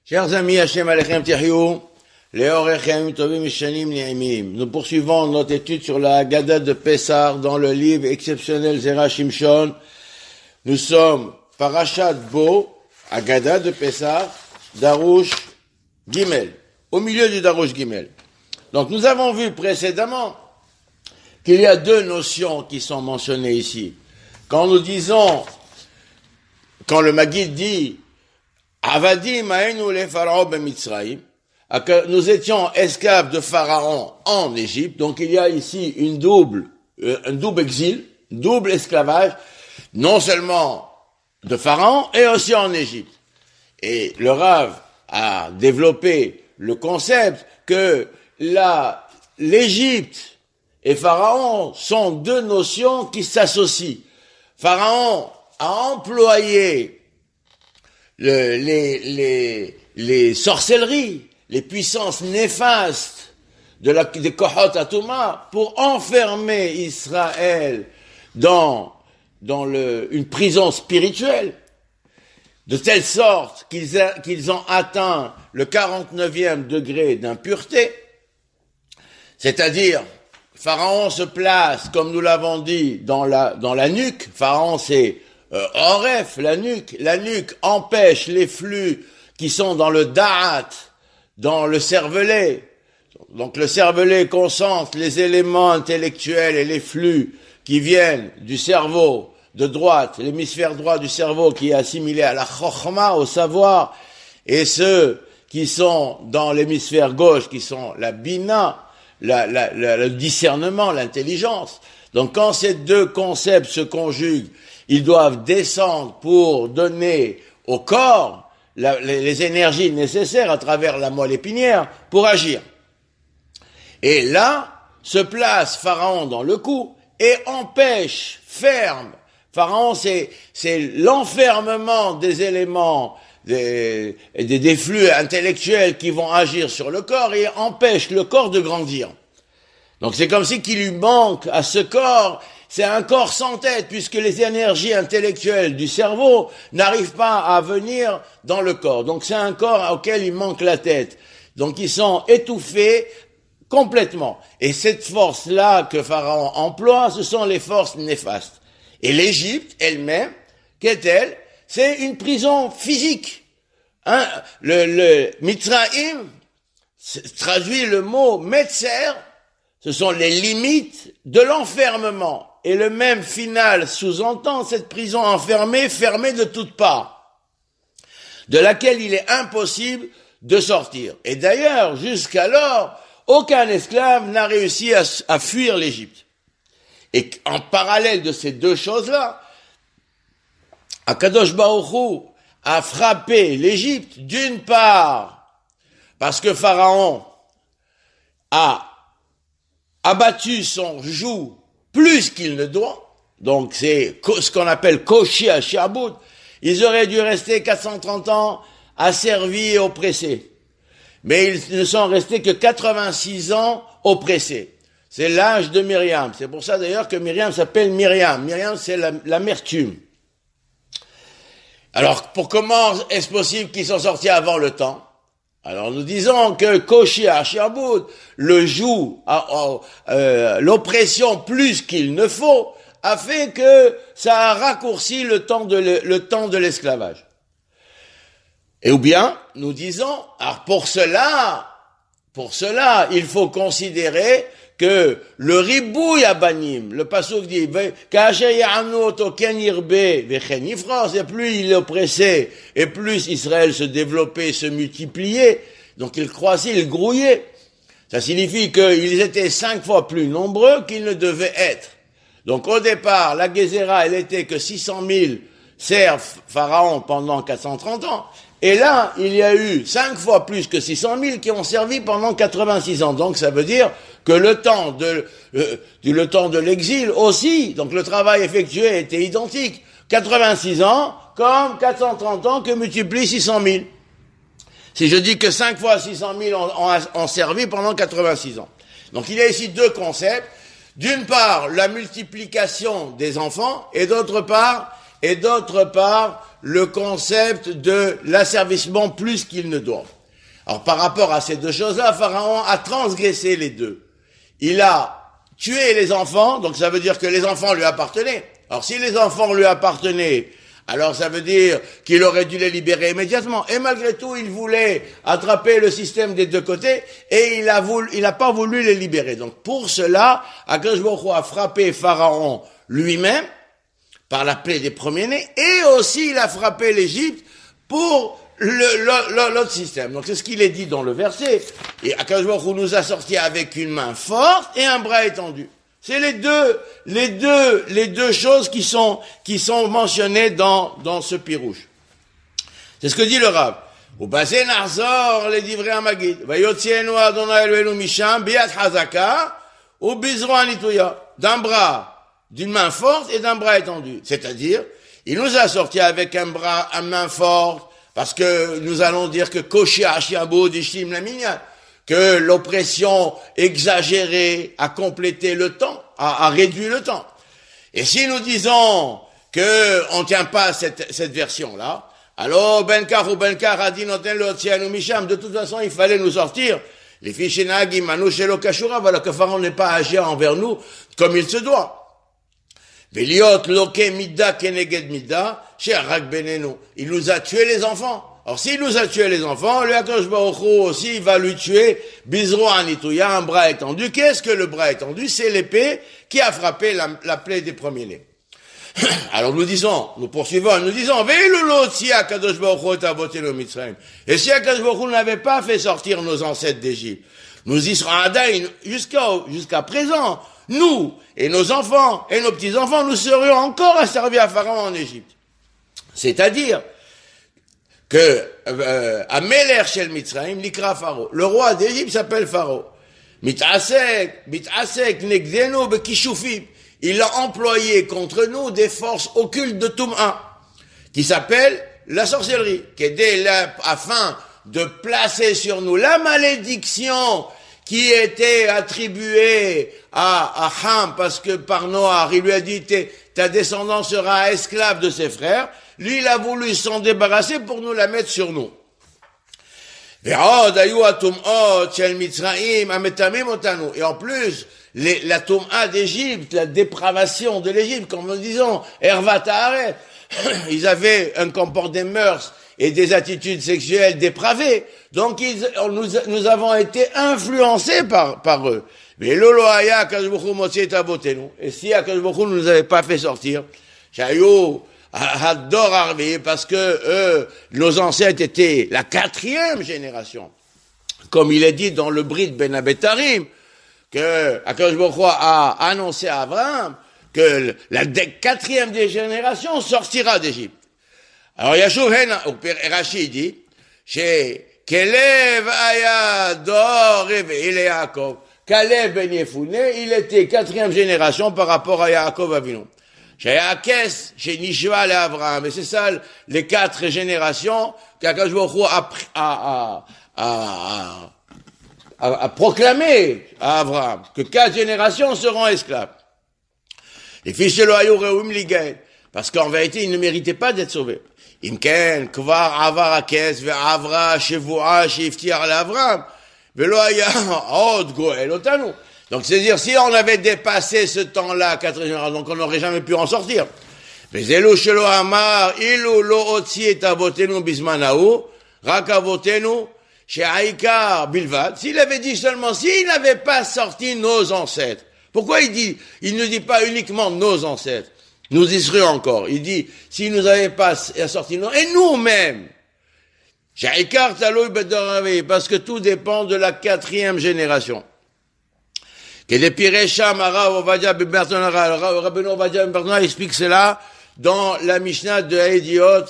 Chers amis, Hashem Alechem Tihyou, Leorechem Tovim Shanim Ni'imim. Nous poursuivons notre étude sur la Haggadah de Pessah dans le livre exceptionnel Zera Shimshon. Nous sommes Parashat Bo, Haggadah de Pessah, Darush Gimel, au milieu du Darush Gimel. Donc nous avons vu précédemment qu'il y a deux notions qui sont mentionnées ici. Quand nous disons, quand le Maggid dit Avadim Aïnou le Pharaon ben Mitzraïm, que nous étions esclaves de Pharaon en Égypte, donc il y a ici un double exil, double esclavage, non seulement de Pharaon et aussi en Égypte. Et le Rav a développé le concept que l'Égypte et Pharaon sont deux notions qui s'associent. Pharaon a employé les sorcelleries, les puissances néfastes des Kohot Atuma pour enfermer Israël dans une prison spirituelle, de telle sorte qu'ils ont atteint le 49e degré d'impureté. C'est-à-dire, Pharaon se place, comme nous l'avons dit, dans la nuque. Pharaon, c'est Oref, la nuque. La nuque empêche les flux qui sont dans le Da'at, dans le cervelet. Donc le cervelet concentre les éléments intellectuels et les flux qui viennent du cerveau de droite, l'hémisphère droit du cerveau qui est assimilé à la chokhma, au savoir, et ceux qui sont dans l'hémisphère gauche, qui sont la bina, le discernement, l'intelligence. Donc quand ces deux concepts se conjuguent, ils doivent descendre pour donner au corps les énergies nécessaires à travers la moelle épinière pour agir. Et là, se place Pharaon dans le coup et ferme. Pharaon, c'est l'enfermement des éléments, des flux intellectuels qui vont agir sur le corps et empêche le corps de grandir. Donc c'est comme si qu'il lui manque à ce corps, c'est un corps sans tête, puisque les énergies intellectuelles du cerveau n'arrivent pas à venir dans le corps. Donc c'est un corps auquel il manque la tête. Donc ils sont étouffés complètement. Et cette force-là que Pharaon emploie, ce sont les forces néfastes. Et l'Égypte elle-même, qu'est-elle? C'est une prison physique. Le Mitzraïm traduit le mot Metzer, ce sont les limites de l'enfermement. Et le même final sous-entend cette prison enfermée, fermée de toutes parts, de laquelle il est impossible de sortir. Et d'ailleurs, jusqu'alors, aucun esclave n'a réussi à fuir l'Égypte. Et en parallèle de ces deux choses-là, Akadosh Baruch Hu a frappé l'Égypte, d'une part, parce que Pharaon a abattu son joug plus qu'il ne doit, donc c'est ce qu'on appelle Koshi à Shiabout. Ils auraient dû rester 430 ans asservis et oppressés. Mais ils ne sont restés que 86 ans oppressés. C'est l'âge de Myriam. C'est pour ça d'ailleurs que Myriam s'appelle Myriam. Myriam, c'est l'amertume. Alors, comment est-ce possible qu'ils sont sortis avant le temps? Alors, nous disons que Koshi à Shiabout, le joug, l'oppression plus qu'il ne faut, a fait que ça a raccourci le temps de l'esclavage. Et ou bien, nous disons, alors pour cela, il faut considérer que le ribouille abanim, le pasuk dit, et plus il est oppressé, et plus Israël se développait, se multipliait, donc il croissait, il grouillait. Ça signifie qu'ils étaient 5 fois plus nombreux qu'ils ne devaient être. Donc au départ, la Gézéra, elle était que 600 000 serfs pharaon pendant 430 ans. Et là, il y a eu 5 fois plus que 600 000 qui ont servi pendant 86 ans. Donc ça veut dire que le temps de l'exil aussi, donc le travail effectué était identique. 86 ans comme 430 ans que multiplie 600 000. Si je dis que 5 fois 600 000 ont servi pendant 86 ans. Donc il y a ici deux concepts. D'une part, la multiplication des enfants et d'autre part, le concept de l'asservissement plus qu'il ne doit. Alors par rapport à ces deux choses-là, Pharaon a transgressé les deux. Il a tué les enfants, donc ça veut dire que les enfants lui appartenaient. Alors si les enfants lui appartenaient, alors ça veut dire qu'il aurait dû les libérer immédiatement. Et malgré tout, il voulait attraper le système des deux côtés et il a pas voulu les libérer. Donc pour cela, Akadosh Baruch Hu a frappé Pharaon lui-même par la plaie des premiers-nés et aussi il a frappé l'Égypte pour l'autre système. Donc c'est ce qu'il est dit dans le verset. Et Akadosh Baruch Hu nous a sortis avec une main forte et un bras étendu. C'est les deux choses qui sont mentionnées dans ce pirouche. C'est ce que dit le Rav. Au basé Narzor, les divrei Hamagid. Vayotzienu Adonai Eloheinu misham biyad chazaka ou bizro anituya. D'un bras, d'une main forte et d'un bras étendu. C'est-à-dire, il nous a sortis avec un bras, à main forte, parce que nous allons dire que koshi ashiabo dishim la minyan. Que l'oppression exagérée a complété le temps, a réduit le temps. Et si nous disons que on tient pas cette version-là, alors Benkar ou Benkar a dit noten lo tzianu misham, de toute façon il fallait nous sortir. Les fichinagi manu shelo kashura, voilà que Pharaon n'est pas agi envers nous comme il se doit. Veliot loke mida keneged mida, she'arak benenu. Il nous a tué les enfants. Alors, s'il nous a tué les enfants, le Akadosh Baruch Hu aussi va lui tuer Bizro Anituya, un bras étendu. Qu'est-ce que le bras étendu? C'est l'épée qui a frappé la plaie des premiers-nés. Alors nous poursuivons, nous disons, Veilulot si Akadosh Baruch Hu t'avotenu Mitzrayim. Et si Akadosh Baruch Hu n'avait pas fait sortir nos ancêtres d'Égypte, nous y serons adaïn jusqu'à présent, nous et nos enfants et nos petits-enfants, nous serions encore asservis à Pharaon en Égypte. C'est-à-dire, que Ameler Shel Mitzrayim nikra Pharaon. Le roi d'Égypte s'appelle Pharaon. Mitasek negdenu bekishufim. Il a employé contre nous des forces occultes de Toum'a, qui s'appellent la sorcellerie, afin de placer sur nous la malédiction qui était attribuée à Ham, parce que par Noach, il lui a dit, ta descendance sera esclave de ses frères. Lui, il a voulu s'en débarrasser pour nous la mettre sur nous. Et en plus, la Toum'a d'Égypte, la dépravation de l'Égypte, comme nous disons, Ervat Haaret, ils avaient un comportement des mœurs et des attitudes sexuelles dépravées. Donc, nous avons été influencés par eux. Mais Lolo Aya, Akadosh Baruch Hu motzi et avotenu. Et si Akadosh Baruch Hu ne nous avait pas fait sortir, Shayou, Haddor Arvi, parce que nos ancêtres étaient la 4e génération. Comme il est dit dans le Brit Ben Abetarim, que Akadosh Baruch Hu a annoncé à Abraham que la 4e des générations sortira d'Égypte. Alors Yashuv Rashi dit, chez Kelev Aya Dor et Yaakov. Kalev Ben Yefouné, il était 4e génération par rapport à Yaakov Avinu. Chez Akes, chez Nishva et Abraham. Et c'est ça, les 4 générations qu'Akadosh Baruch Hu a proclamé à Abraham, que 4 générations seront esclaves. Les fils de Loayou Reum Ligael, parce qu'en vérité, ils ne méritaient pas d'être sauvés. Imken, Kvar Avar Akes, Ve'avra, Shevua, Shiftiar l'Avraham, Ve'loaya, Od Goel Otanu. Donc, c'est-à-dire, si on avait dépassé ce temps-là, 4 générations, donc on n'aurait jamais pu en sortir. Mais Zelo Shelo Amar, Ilu Lo Otsi et Avotenu Bismanaou, Rakavotenu, chez Haïkar Bilvad, s'il avait dit seulement, s'il n'avait pas sorti nos ancêtres, pourquoi il ne dit pas uniquement nos ancêtres, nous y serions encore, il dit, s'il nous avait pas sorti nos, et nous-mêmes, chez Haïkar Taloui Bedoravé, parce que tout dépend de la 4e génération. Que les Pirecha, Mara, Ovadia, Bertonara, Rabbeinu Ovadia, Bertonara explique cela dans la Mishnah de Haïdiot,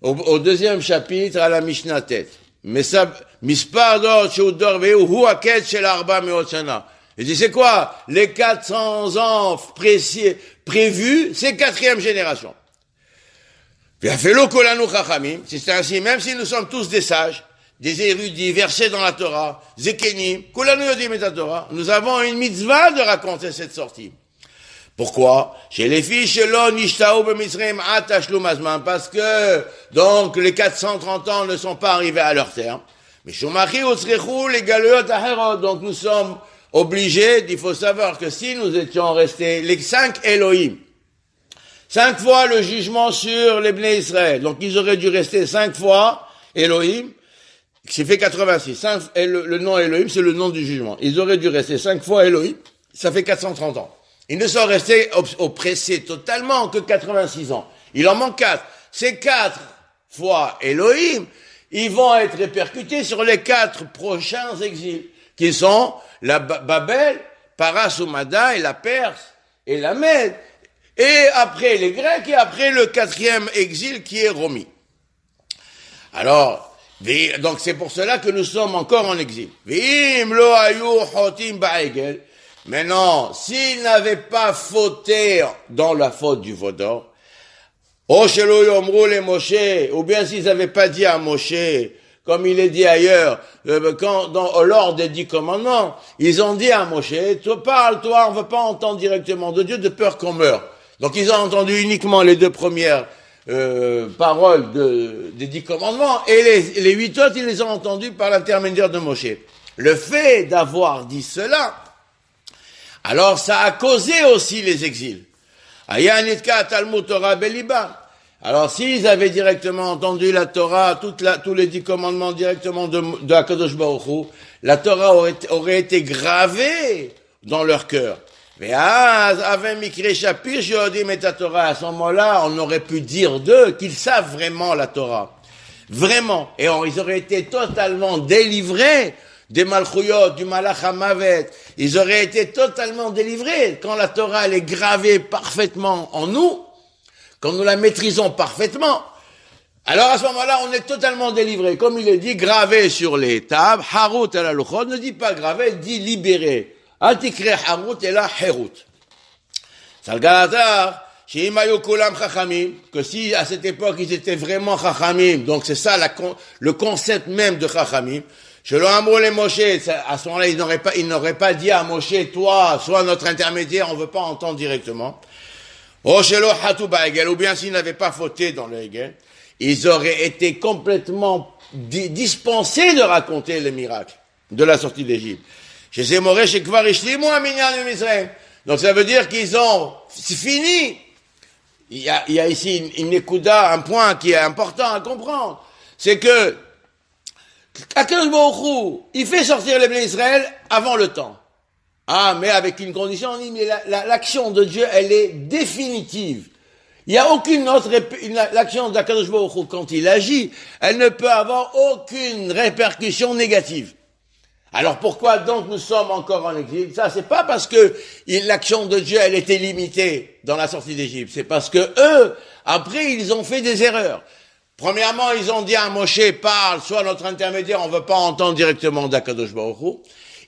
au 2e chapitre, à la Mishnah tête. Mais ça, Mispar d'or, Sheudor Veu, Hu Aket Shel Arba Meotsana. Il dit, c'est quoi? Les 400 ans prévus, c'est 4e génération. Si c'est ainsi, même si nous sommes tous des sages, des érudits, versés dans la Torah, Zekenim, Kolanu Yodim et la Torah, nous avons une mitzvah de raconter cette sortie. Pourquoi? Chez les filles, chez l'on, parce que, donc, les 430 ans ne sont pas arrivés à leur terme. Mais donc nous sommes obligés, il faut savoir que si nous étions restés, les 5 Elohim, 5 fois le jugement sur les Bnei Israël, donc ils auraient dû rester 5 fois Elohim, c'est fait 86. Le nom Elohim, c'est le nom du jugement. Ils auraient dû rester 5 fois Elohim, ça fait 430 ans. Ils ne sont restés oppressés totalement que 86 ans. Il en manque 4. Ces 4 fois Elohim, ils vont être répercutés sur les 4 prochains exils, qui sont la Babel, Parasumada et la Perse et la Mède. Et après les Grecs et après le 4e exil qui est Romi. Alors, donc c'est pour cela que nous sommes encore en exil. Maintenant, s'ils n'avaient pas fauté dans la faute du veau d'or, ou bien s'ils n'avaient pas dit à Moshe, comme il est dit ailleurs, lors des 10 commandements, ils ont dit à Moshe, parle, toi, on ne veut pas entendre directement de Dieu de peur qu'on meure. Donc ils ont entendu uniquement les 2 premières paroles des 10 commandements, et les 8 autres, ils les ont entendus par l'intermédiaire de Moshe. Le fait d'avoir dit cela, alors ça a causé aussi les exils. Alors s'ils avaient directement entendu la Torah, tous les 10 commandements directement de HaKadosh Baruch Hu, la Torah aurait été gravée dans leur cœur. Mais à ce moment-là, on aurait pu dire d'eux qu'ils savent vraiment la Torah. Vraiment. Et ils auraient été totalement délivrés des malchouyot, du malach hamavet. Ils auraient été totalement délivrés quand la Torah elle est gravée parfaitement en nous, quand nous la maîtrisons parfaitement. Alors à ce moment-là, on est totalement délivré. Comme il est dit, gravé sur les tables, harut ala luchot, ne dit pas gravé, dit libéré. Antikre harut et la herut. Salgalatar, shimayu kulam chachamim, que si à cette époque ils étaient vraiment chachamim, donc c'est ça le concept même de chachamim. Shelo amrou les Moshe, à ce moment-là ils n'auraient pas dit à Moshe, toi, sois notre intermédiaire, on veut pas entendre directement. Oh shelo hatu ba'egel, ou bien s'ils n'avaient pas fauté dans le hegel, ils auraient été complètement dispensés de raconter les miracles de la sortie d'Égypte. Donc ça veut dire qu'ils ont fini. Il y a ici une écouda, un point qui est important à comprendre. C'est que HaKadosh Baruch Hu, il fait sortir les Bnei Israël avant le temps. Ah, mais avec une condition, on dit, mais l'action de Dieu, elle est définitive. Il n'y a aucune autre, l'action d'HaKadosh Baruch Hu, quand il agit, elle ne peut avoir aucune répercussion négative. Alors pourquoi donc nous sommes encore en exil? Ça, c'est pas parce que l'action de Dieu, elle était limitée dans la sortie d'Égypte. C'est parce que eux, après, ils ont fait des erreurs. Premièrement, ils ont dit à Moshe, parle, sois notre intermédiaire, on veut pas entendre directement d'HaKadosh Baruch Hu.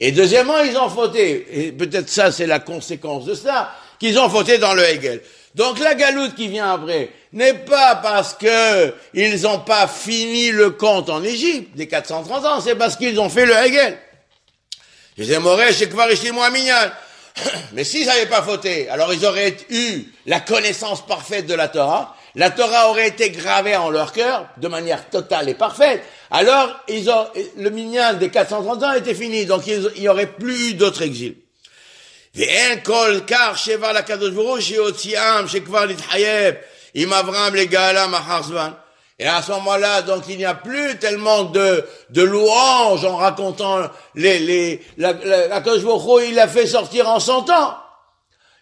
Et deuxièmement, ils ont fauté. Et peut-être ça, c'est la conséquence de ça, qu'ils ont fauté dans le Hegel. Donc la galoute qui vient après n'est pas parce que ils n'ont pas fini le compte en Égypte des 430 ans, c'est parce qu'ils ont fait le Hegel. Mais s'ils n'avaient pas fauté, alors ils auraient eu la connaissance parfaite de la Torah. La Torah aurait été gravée en leur cœur de manière totale et parfaite. Alors le minyan des 430 ans était fini, donc il n'y aurait plus eu d'autres exils. Et à ce moment-là, donc il n'y a plus tellement de louanges en racontant HaKadosh Baruch Hu, il l'a fait sortir en 100 ans.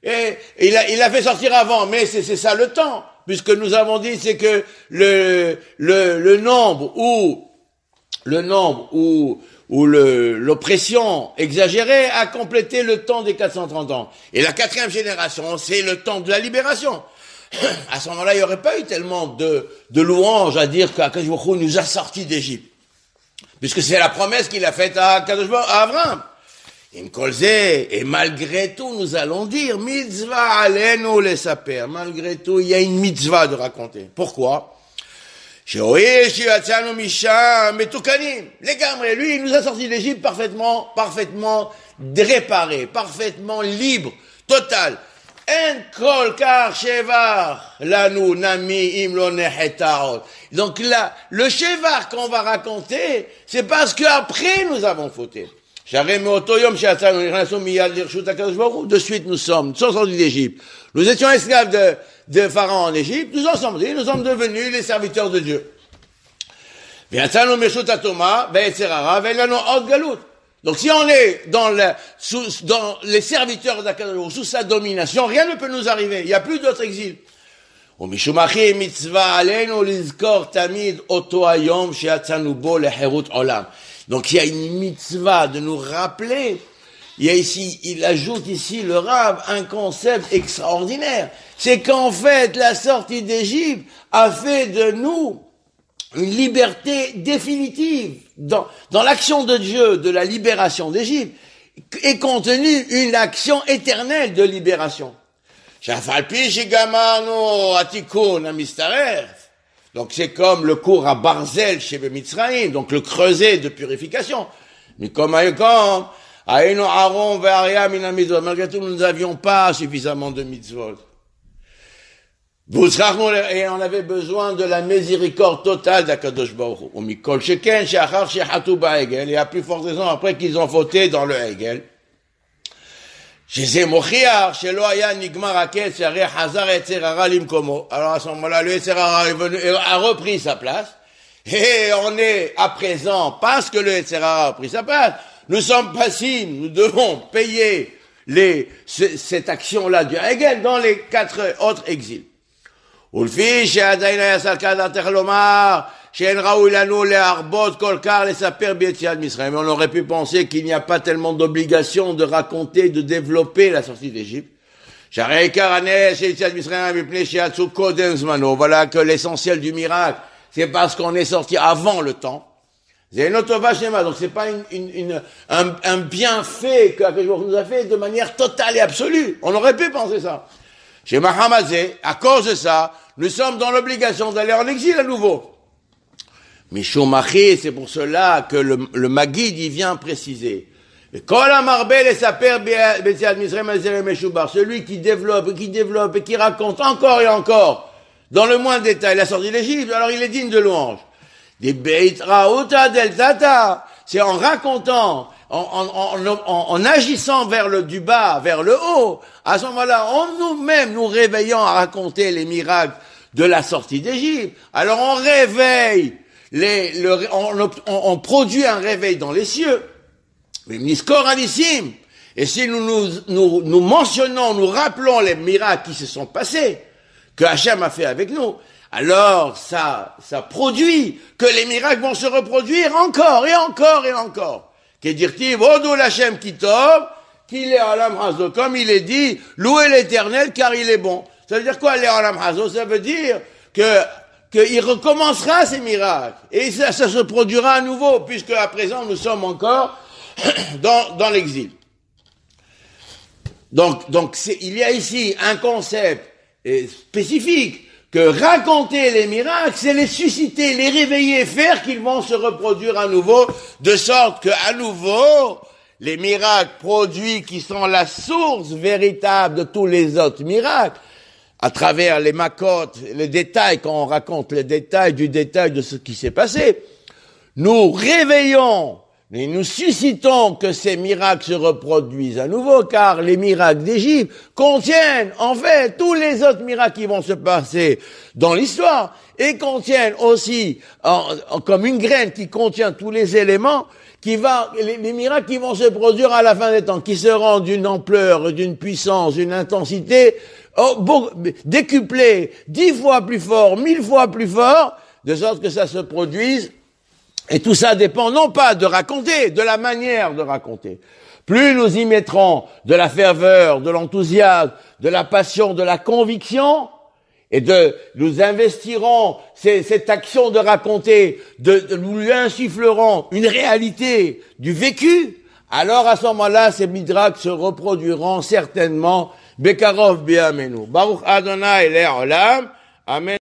Et il l'a fait sortir avant, mais c'est ça le temps. Puisque nous avons dit, c'est que le nombre ou l'oppression exagérée a complété le temps des 430 ans. Et la 4e génération, c'est le temps de la libération. À ce moment-là, il n'y aurait pas eu tellement de louanges à dire qu'Akadosh Baruch Hu nous a sortis d'Égypte. Puisque c'est la promesse qu'il a faite à Abraham. Et malgré tout, nous allons dire, mitzvah alenu les saper. Malgré tout, il y a une mitzvah de raconter. Pourquoi? Les gamres, lui, il nous a sortis d'Égypte parfaitement réparé, parfaitement libre, total. En kol kar shevar lanu nami im lo nehetaot. Donc là, le shevar qu'on va raconter, c'est parce qu'après nous avons fauté. De suite nous sommes sortis d'Égypte. Nous étions esclaves de Pharaon en Égypte, nous sommes devenus les serviteurs de Dieu. Donc si on est dans les serviteurs d'Akadosh, sous sa domination, rien ne peut nous arriver. Il n'y a plus d'autre exil. Donc il y a une mitzvah de nous rappeler. Il ajoute ici le Rav un concept extraordinaire. C'est qu'en fait, la sortie d'Égypte a fait de nous une liberté définitive. Dans l'action de Dieu de la libération d'Égypte est contenue une action éternelle de libération. Donc c'est comme le cours à Barzel chez Mitzrayim, donc le creuset de purification. Mais malgré tout, nous n'avions pas suffisamment de mitzvot. Et on avait besoin de la miséricorde totale d'Akadosh Baruch Hu. Et à plus forte raison après qu'ils ont fauté dans le Hegel. Alors à ce moment-là, le Yetzer Hara a repris sa place. Et on est à présent, parce que le Yetzer Hara a pris sa place, nous sommes passifs, nous devons payer cette action-là du Hegel dans les 4 autres exils. On aurait pu penser qu'il n'y a pas tellement d'obligation de raconter, de développer la sortie d'Égypte. Voilà que l'essentiel du miracle, c'est parce qu'on est sorti avant le temps. Donc c'est pas un bienfait que nous a fait de manière totale et absolue. On aurait pu penser ça. Chez Mahamadze, à cause de ça, nous sommes dans l'obligation d'aller en exil à nouveau. Mishumachi, c'est pour cela que le Maguid, il vient préciser. Celui qui développe et qui raconte encore et encore, dans le moindre détail, la sortie d'Égypte, alors il est digne de louange. C'est en racontant, en agissant du bas vers le haut, à ce moment-là, en nous-mêmes nous réveillons à raconter les miracles de la sortie d'Égypte. Alors on réveille, on produit un réveil dans les cieux. Et si nous mentionnons, nous rappelons les miracles qui se sont passés, que Hachem a fait avec nous, alors ça produit que les miracles vont se reproduire encore et encore et encore. Qu'est-dire-t-il? Vodou l'Hachem kitov, qu'il est alam hazo. Comme il est dit, louez l'Éternel car il est bon. Ça veut dire quoi, les alam hazo? Ça veut dire qu'il recommencera ces miracles. Et ça se produira à nouveau, puisque à présent nous sommes encore dans l'exil. Donc il y a ici un concept spécifique, que raconter les miracles, c'est les susciter, les réveiller, faire qu'ils vont se reproduire à nouveau, de sorte que à nouveau, les miracles produits qui sont la source véritable de tous les autres miracles, à travers les makotes, les détails, quand on raconte les détails de ce qui s'est passé, nous réveillons et nous suscitons que ces miracles se reproduisent à nouveau, car les miracles d'Égypte contiennent, en fait, tous les autres miracles qui vont se passer dans l'histoire, et contiennent aussi, comme une graine qui contient tous les éléments, les miracles qui vont se produire à la fin des temps, qui seront d'une ampleur, d'une puissance, d'une intensité, décuplée, 10 fois plus fort, 1000 fois plus fort, de sorte que ça se produise. Et tout ça dépend non pas de raconter, de la manière de raconter. Plus nous y mettrons de la ferveur, de l'enthousiasme, de la passion, de la conviction, et nous investirons cette action de raconter, nous lui insufflerons une réalité du vécu, alors à ce moment-là, ces miracles se reproduiront certainement. Bekarov bi'amenu. Baruch Adonai le'olam. Amen.